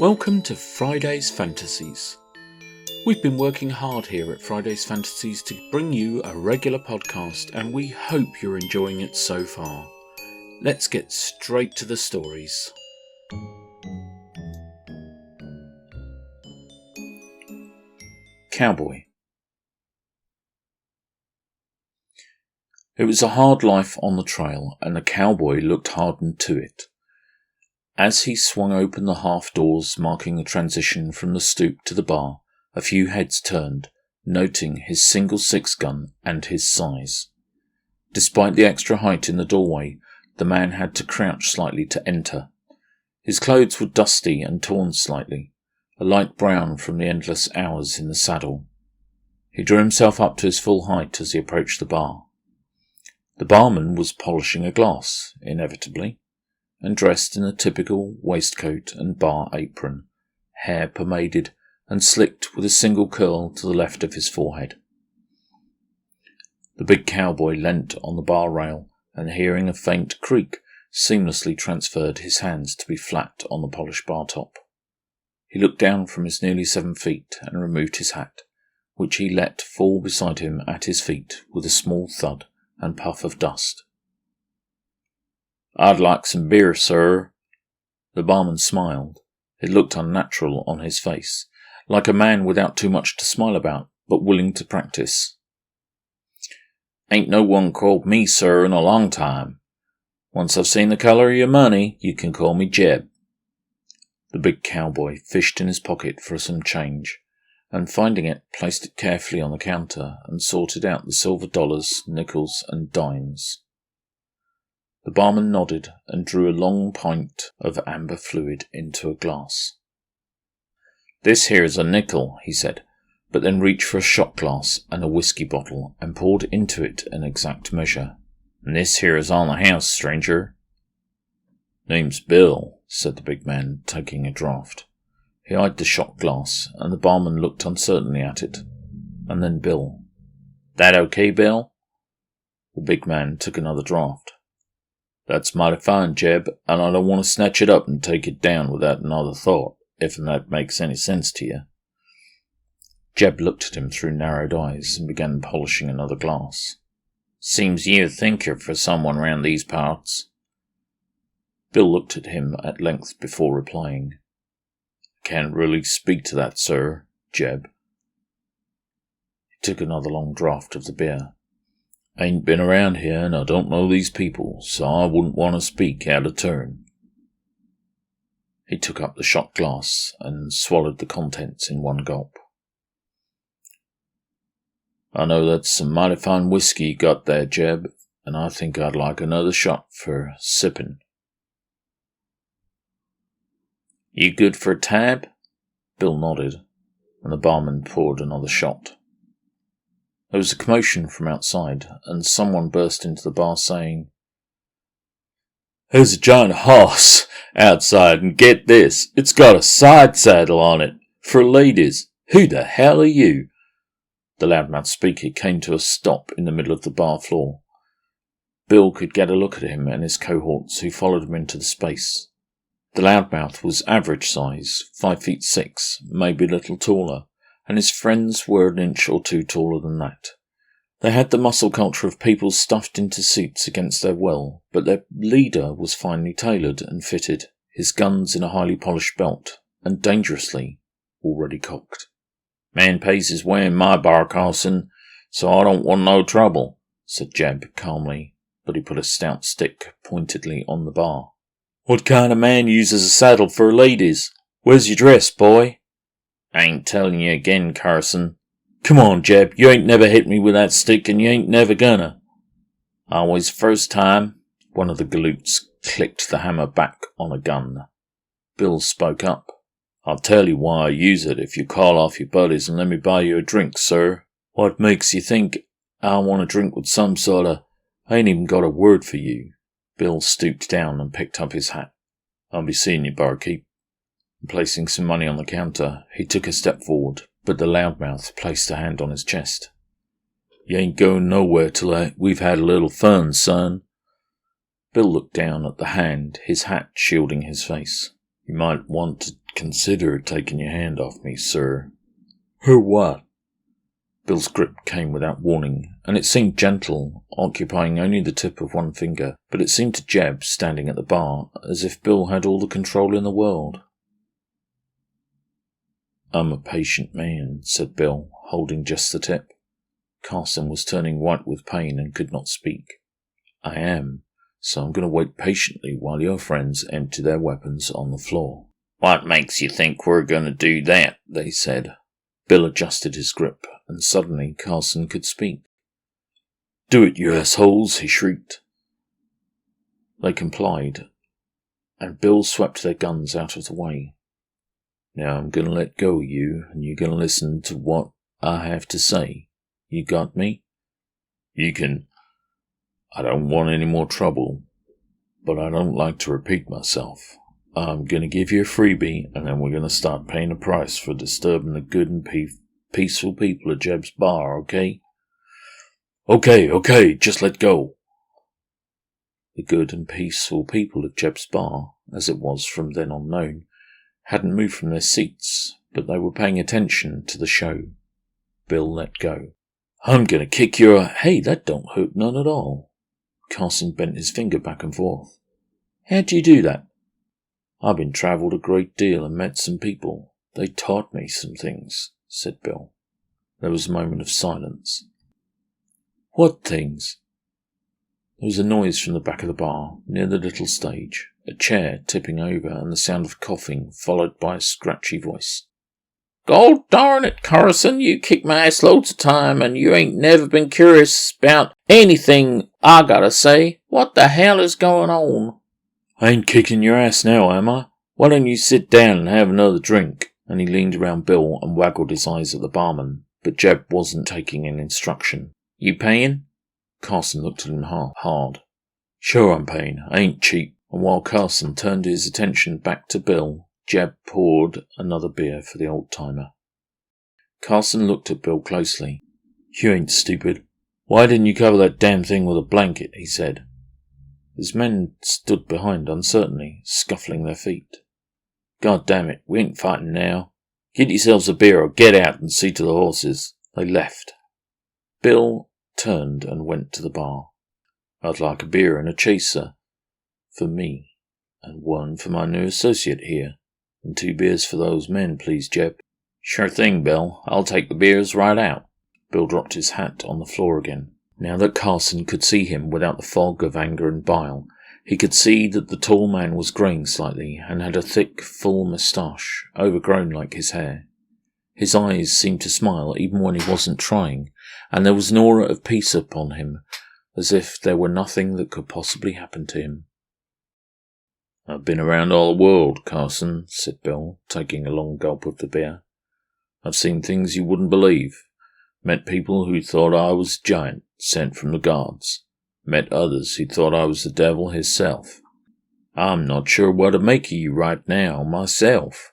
Welcome to Friday's Fantasies. We've been working hard here at Friday's Fantasies to bring you a regular podcast, and we hope you're enjoying it so far. Let's get straight to the stories. Cowboy. It was a hard life on the trail, and the cowboy looked hardened to it. As he swung open the half doors marking the transition from the stoop to the bar, a few heads turned, noting his single six-gun and his size. Despite the extra height in the doorway, the man had to crouch slightly to enter. His clothes were dusty and torn slightly, a light brown from the endless hours in the saddle. He drew himself up to his full height as he approached the bar. The barman was polishing a glass, inevitably, and dressed in a typical waistcoat and bar apron, hair pomaded and slicked with a single curl to the left of his forehead. The big cowboy leant on the bar rail and, hearing a faint creak, seamlessly transferred his hands to be flat on the polished bar top. He looked down from his nearly 7 feet and removed his hat, which he let fall beside him at his feet with a small thud and puff of dust. "I'd like some beer, sir." The barman smiled. It looked unnatural on his face, like a man without too much to smile about, but willing to practice. "Ain't no one called me sir in a long time. Once I've seen the colour of your money, you can call me Jeb." The big cowboy fished in his pocket for some change, and finding it, placed it carefully on the counter and sorted out the silver dollars, nickels, and dimes. The barman nodded and drew a long pint of amber fluid into a glass. "This here is a nickel," he said, but then reached for a shot glass and a whiskey bottle and poured into it an exact measure. "And this here is on the house, stranger." "Name's Bill," said the big man, taking a draught. He eyed the shot glass, and the barman looked uncertainly at it, and then Bill. "That okay, Bill?" The big man took another draught. "That's mighty fine, Jeb, and I don't want to snatch it up and take it down without another thought, if that makes any sense to you." Jeb looked at him through narrowed eyes and began polishing another glass. "Seems you a thinker for someone round these parts." Bill looked at him at length before replying. "Can't really speak to that, sir, Jeb." He took another long draught of the beer. "Ain't been around here, and I don't know these people, so I wouldn't want to speak out of turn." He took up the shot glass and swallowed the contents in one gulp. "I know that's some mighty fine whiskey you got there, Jeb, and I think I'd like another shot for sipping." "You good for a tab?" Bill nodded, and the barman poured another shot. There was a commotion from outside, and someone burst into the bar saying, "There's a giant horse outside, and get this, it's got a side saddle on it, for ladies. Who the hell are you?" The loudmouth speaker came to a stop in the middle of the bar floor. Bill could get a look at him and his cohorts, who followed him into the space. The loudmouth was average size, 5'6", maybe a little taller, and his friends were an inch or two taller than that. They had the muscle culture of people stuffed into suits against their will, but their leader was finely tailored and fitted, his guns in a highly polished belt, and dangerously already cocked. "Man pays his way in my bar, Carlson, so I don't want no trouble," said Jeb calmly, but he put a stout stick pointedly on the bar. "What kind of man uses a saddle for ladies? Where's your dress, boy?" "I ain't telling you again, Carson." "Come on, Jeb, you ain't never hit me with that stick, and you ain't never gonna." "Always first time." One of the galoots clicked the hammer back on a gun. Bill spoke up. "I'll tell you why I use it if you call off your buddies and let me buy you a drink, sir." "What makes you think I want a drink with some sorta... I ain't even got a word for you." Bill stooped down and picked up his hat. "I'll be seeing you, barkeep." Placing some money on the counter, he took a step forward, but the loudmouth placed a hand on his chest. "You ain't going nowhere till we've had a little fun, son." Bill looked down at the hand, his hat shielding his face. "You might want to consider taking your hand off me, sir." "Who what?" Bill's grip came without warning, and it seemed gentle, occupying only the tip of one finger, but it seemed to Jeb, standing at the bar, as if Bill had all the control in the world. "I'm a patient man," said Bill, holding just the tip. Carson was turning white with pain and could not speak. "I am, so I'm going to wait patiently while your friends empty their weapons on the floor." "What makes you think we're going to do that?" they said. Bill adjusted his grip, and suddenly Carson could speak. "Do it, you assholes!" he shrieked. They complied, and Bill swept their guns out of the way. "Now I'm going to let go of you, and you're going to listen to what I have to say. You got me? You can... I don't want any more trouble, but I don't like to repeat myself. I'm going to give you a freebie, and then we're going to start paying a price for disturbing the good and peaceful people at Jeb's bar, okay?" Okay, just let go." The good and peaceful people at Jeb's bar, as it was from then on known, hadn't moved from their seats, but they were paying attention to the show. Bill let go. "I'm going to kick your... Hey, that don't hurt none at all." Carson bent his finger back and forth. "How'd you do that?" "I've been travelled a great deal and met some people. They taught me some things," said Bill. There was a moment of silence. "What things?" There was a noise from the back of the bar, near the little stage, a chair tipping over and the sound of coughing, followed by a scratchy voice. "God darn it, Carson, you kicked my ass loads of time, and you ain't never been curious about anything I gotta say. What the hell is going on?" "I ain't kicking your ass now, am I? Why don't you sit down and have another drink?" And he leaned around Bill and waggled his eyes at the barman, but Jeb wasn't taking an instruction. "You paying?" Carson looked at him hard. "Sure I'm paying. I ain't cheap." And while Carson turned his attention back to Bill, Jeb poured another beer for the old-timer. Carson looked at Bill closely. "You ain't stupid. Why didn't you cover that damn thing with a blanket?" he said. His men stood behind uncertainly, scuffling their feet. "God damn it, we ain't fighting now. Get yourselves a beer or get out and see to the horses." They left. Bill turned and went to the bar. "I'd like a beer and a chaser. For me, and one for my new associate here. And 2 beers for those men, please, Jeb." "Sure thing, Bill. I'll take the beers right out." Bill dropped his hat on the floor again. Now that Carson could see him without the fog of anger and bile, he could see that the tall man was greying slightly and had a thick, full moustache, overgrown like his hair. His eyes seemed to smile even when he wasn't trying, and there was an aura of peace upon him, as if there were nothing that could possibly happen to him. "I've been around all the world, Carson," said Bill, taking a long gulp of the beer. "I've seen things you wouldn't believe. Met people who thought I was a giant, sent from the gods. Met others who thought I was the devil himself. I'm not sure what to make of you right now, myself.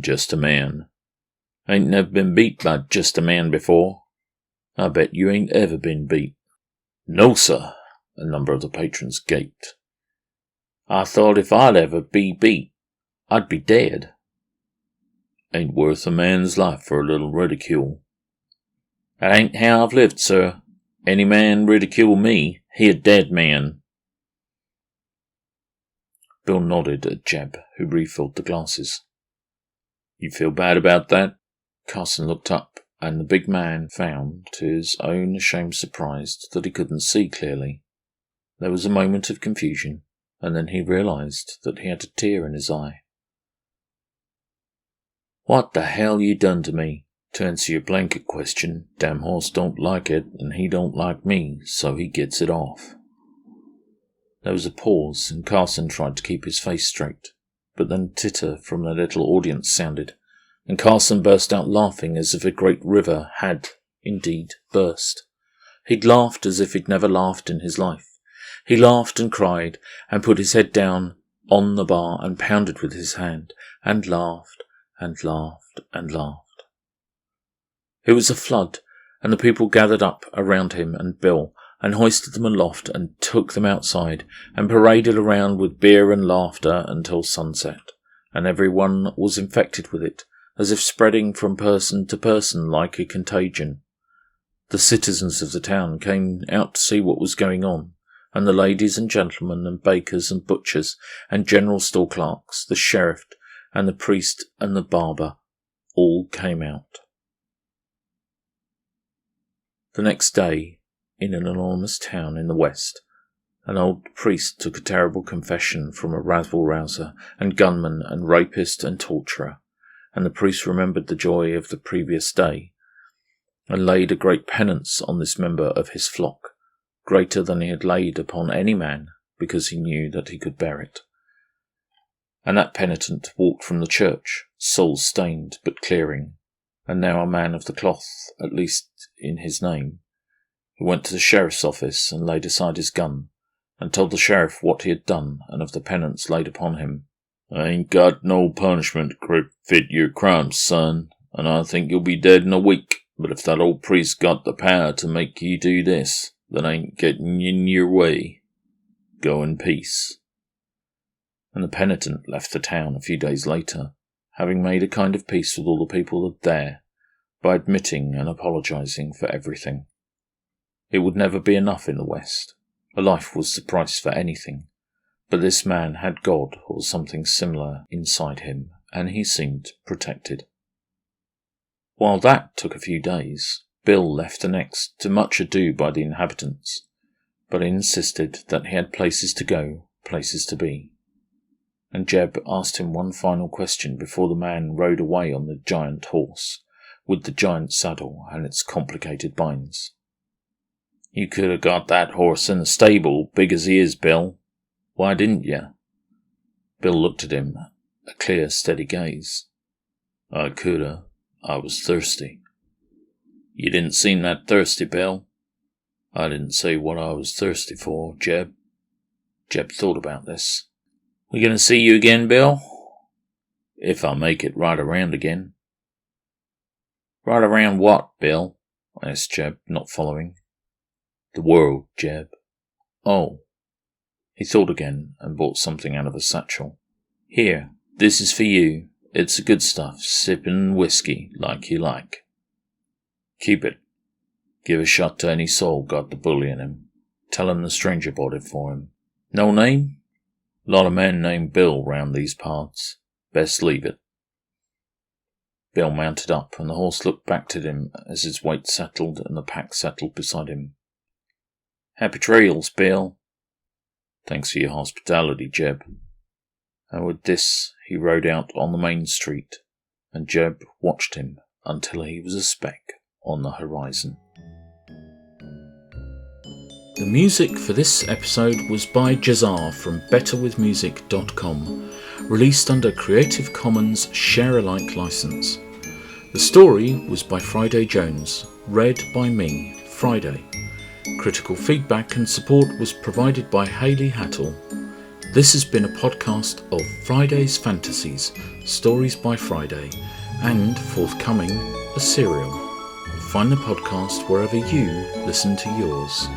Just a man. Ain't never been beat by just a man before. I bet you ain't ever been beat." "No, sir." A number of the patrons gaped. "I thought if I'd ever be beat, I'd be dead." "Ain't worth a man's life for a little ridicule." "That ain't how I've lived, sir. Any man ridicule me, he a dead man." Bill nodded at Jeb, who refilled the glasses. "You feel bad about that?" Carson looked up, and the big man found, to his own ashamed surprise, that he couldn't see clearly. There was a moment of confusion, and then he realized that he had a tear in his eye. "What the hell you done to me? To answer your blanket question, damn horse don't like it, and he don't like me, so he gets it off." There was a pause, and Carson tried to keep his face straight, but then titter from the little audience sounded, and Carson burst out laughing as if a great river had, indeed, burst. He'd laughed as if he'd never laughed in his life. He laughed and cried, and put his head down on the bar and pounded with his hand, and laughed, and laughed, and laughed. It was a flood, and the people gathered up around him and Bill, and hoisted them aloft and took them outside, and paraded around with beer and laughter until sunset, and everyone was infected with it, as if spreading from person to person like a contagion. The citizens of the town came out to see what was going on, and the ladies and gentlemen and bakers and butchers and general store clerks, the sheriff and the priest and the barber, all came out. The next day, in an enormous town in the west, an old priest took a terrible confession from a rabble-rouser and gunman and rapist and torturer, and the priest remembered the joy of the previous day, and laid a great penance on this member of his flock, greater than he had laid upon any man, because he knew that he could bear it. And that penitent walked from the church, soul-stained but clearing, and now a man of the cloth, at least in his name. He went to the sheriff's office and laid aside his gun, and told the sheriff what he had done and of the penance laid upon him. "I ain't got no punishment to fit your crimes, son, and I think you'll be dead in a week. But if that old priest got the power to make you do this, that ain't getting in your way. Go in peace." And the penitent left the town a few days later, having made a kind of peace with all the people there, by admitting and apologizing for everything. It would never be enough in the West. A life was the price for anything, but this man had God or something similar inside him, and he seemed protected. While that took a few days, Bill left the next, to much ado by the inhabitants, but insisted that he had places to go, places to be. And Jeb asked him one final question before the man rode away on the giant horse, with the giant saddle and its complicated binds. "You could have got that horse in the stable, big as he is, Bill. Why didn't you?" Bill looked at him, a clear, steady gaze. "I coulda. I was thirsty." "You didn't seem that thirsty, Bill." "I didn't say what I was thirsty for, Jeb." Jeb thought about this. "We going to see you again, Bill?" "If I make it right around again." "Right around what, Bill?" asked Jeb, not following. "The world, Jeb." "Oh." He thought again and bought something out of a satchel. "Here, this is for you. It's the good stuff, sippin' whiskey like you like. Keep it. Give a shot to any soul got the bully in him. Tell him the stranger bought it for him. No name? Lot of men named Bill round these parts. Best leave it." Bill mounted up, and the horse looked back at him as his weight settled and the pack settled beside him. "Happy trails, Bill." "Thanks for your hospitality, Jeb." And with this he rode out on the main street, and Jeb watched him until he was a speck on the horizon. The music for this episode was by Jazar from betterwithmusic.com, released under Creative Commons Share-alike license. The story was by Friday Jones, read by me, Friday. Critical feedback and support was provided by Hayley Hattle. This has been a podcast of Friday's Fantasies, Stories by Friday, and forthcoming, a serial. Find the podcast wherever you listen to yours.